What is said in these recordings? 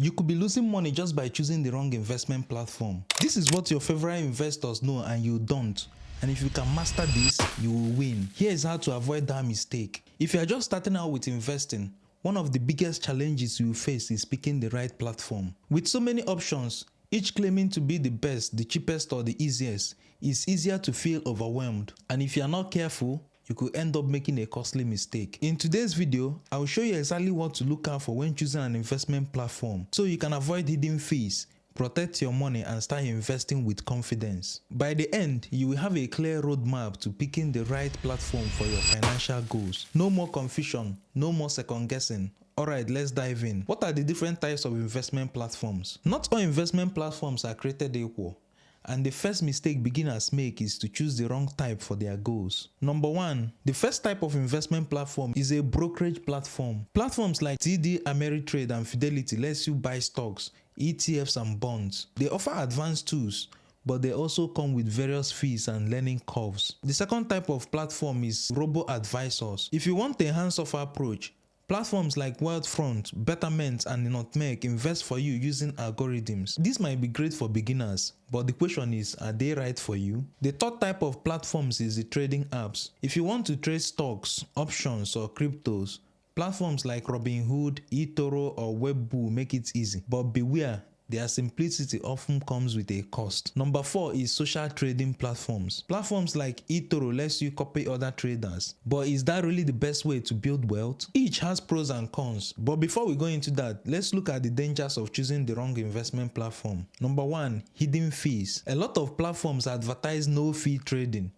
You could be losing money just by choosing the wrong investment platform. This is what your favorite investors know and you don't. And if you can master this, you will win. Here is how to avoid that mistake. If you are just starting out with investing, one of the biggest challenges you face is picking the right platform. With so many options, each claiming to be the best, the cheapest or the easiest, it's easier to feel overwhelmed. And if you are not careful, you could end up making a costly mistake. In today's video, I will show you exactly what to look out for when choosing an investment platform so you can avoid hidden fees, protect your money and start investing with confidence. By the end, you will have a clear roadmap to picking the right platform for your financial goals. No more confusion, no more second guessing. Alright, let's dive in. What are the different types of investment platforms? Not all investment platforms are created equal. And the first mistake beginners make is to choose the wrong type for their goals. Number 1, the first type of investment platform is a brokerage platform. Platforms like TD, Ameritrade and Fidelity lets you buy stocks, ETFs and bonds. They offer advanced tools, but they also come with various fees and learning curves. The second type of platform is robo-advisors. If you want a hands-off approach, platforms like Wealthfront, Betterment and Nutmeg invest for you using algorithms. This might be great for beginners, but the question is, are they right for you? The third type of platforms is the trading apps. If you want to trade stocks, options or cryptos, platforms like Robinhood, eToro or Webull make it easy, but beware, their simplicity often comes with a cost. Number 4 is social trading platforms. Platforms like eToro lets you copy other traders. But is that really the best way to build wealth? Each has pros and cons. But before we go into that, let's look at the dangers of choosing the wrong investment platform. Number 1, hidden fees. A lot of platforms advertise no fee trading.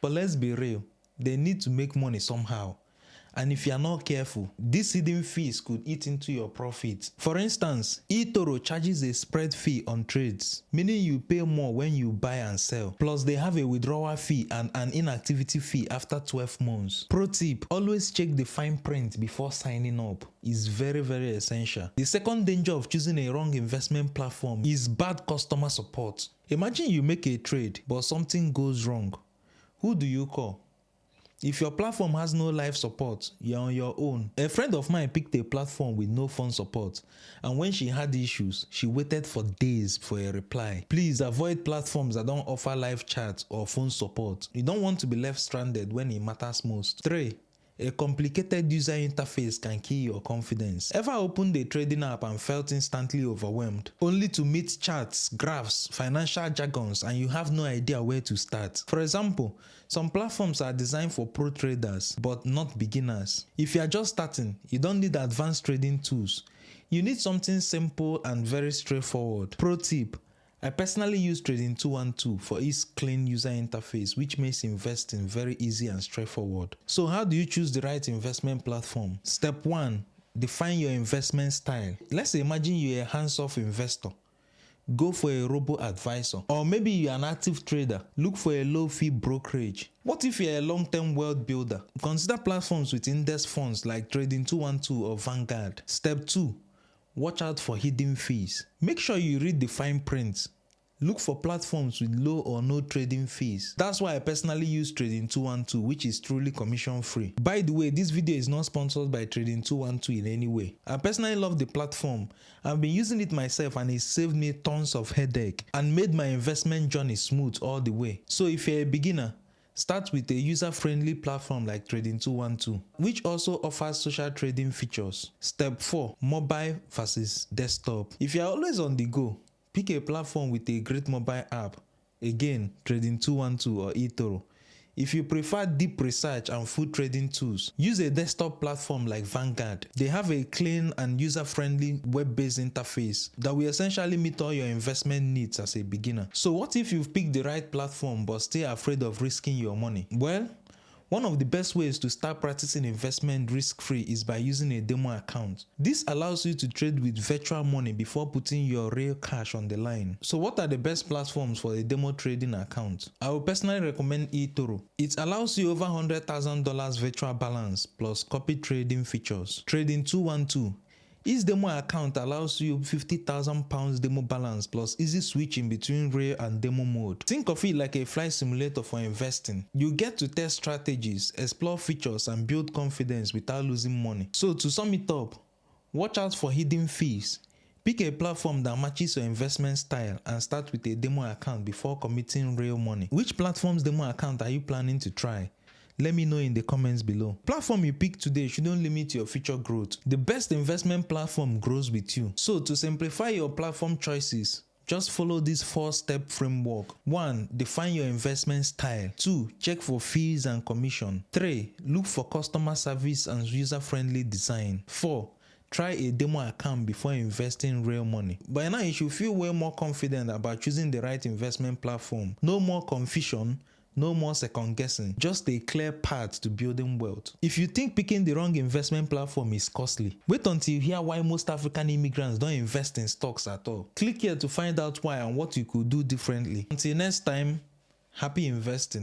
But let's be real, they need to make money somehow. And if you are not careful, these hidden fees could eat into your profits. For instance, eToro charges a spread fee on trades, meaning you pay more when you buy and sell. Plus they have a withdrawal fee and an inactivity fee after 12 months. Pro tip, always check the fine print before signing up. It's very essential. The second danger of choosing a wrong investment platform is bad customer support. Imagine you make a trade, but something goes wrong. Who do you call? If your platform has no live support, you're on your own. A friend of mine picked a platform with no phone support, and when she had issues, she waited for days for a reply. Please avoid platforms that don't offer live chat or phone support. You don't want to be left stranded when it matters most. 3. A complicated user interface can kill your confidence. Ever opened a trading app and felt instantly overwhelmed, only to meet charts, graphs, financial jargons, and you have no idea where to start? For example, some platforms are designed for pro traders, but not beginners. If you are just starting, you don't need advanced trading tools. You need something simple and very straightforward. Pro tip, I personally use Trading 212 for its clean user interface, which makes investing very easy and straightforward. So how do you choose the right investment platform? Step 1. Define your investment style. Let's imagine you're a hands-off investor. Go for a robo-advisor. Or maybe you're an active trader. Look for a low-fee brokerage. What if you're a long-term wealth builder? Consider platforms with index funds like Trading 212 or Vanguard. Step 2. Watch out for hidden fees. Make sure you read the fine print. Look for platforms with low or no trading fees. That's why I personally use Trading 212, which is truly commission free. By the way, this video is not sponsored by Trading 212 in any way. I personally love the platform. I've been using it myself and it saved me tons of headache and made my investment journey smooth all the way. So if you're a beginner, start with a user-friendly platform like Trading 212, which also offers social trading features. Step 4. Mobile versus desktop. If you're always on the go, pick a platform with a great mobile app. Again, Trading 212 or eToro. If you prefer deep research and full trading tools, use a desktop platform like Vanguard. They have a clean and user-friendly web-based interface that will essentially meet all your investment needs as a beginner. So what if you've picked the right platform but still afraid of risking your money? Well, one of the best ways to start practicing investment risk-free is by using a demo account. This allows you to trade with virtual money before putting your real cash on the line. So what are the best platforms for a demo trading account? I would personally recommend eToro. It allows you over $100,000 virtual balance plus copy trading features. Trading 212. Each demo account allows you £50,000 demo balance plus easy switching between real and demo mode. Think of it like a flight simulator for investing. You get to test strategies, explore features and build confidence without losing money. So to sum it up, watch out for hidden fees. Pick a platform that matches your investment style and start with a demo account before committing real money. Which platform's demo account are you planning to try? Let me know in the comments below. Platform you pick today shouldn't limit your future growth. The best investment platform grows with you. So to simplify your platform choices, just follow this 4-step framework. 1. Define your investment style. 2. Check for fees and commission. 3. Look for customer service and user-friendly design. 4. Try a demo account before investing real money. By now you should feel way more confident about choosing the right investment platform. No more confusion. No more second guessing, just a clear path to building wealth. If you think picking the wrong investment platform is costly, wait until you hear why most African immigrants don't invest in stocks at all. Click here to find out why and what you could do differently. Until next time, happy investing.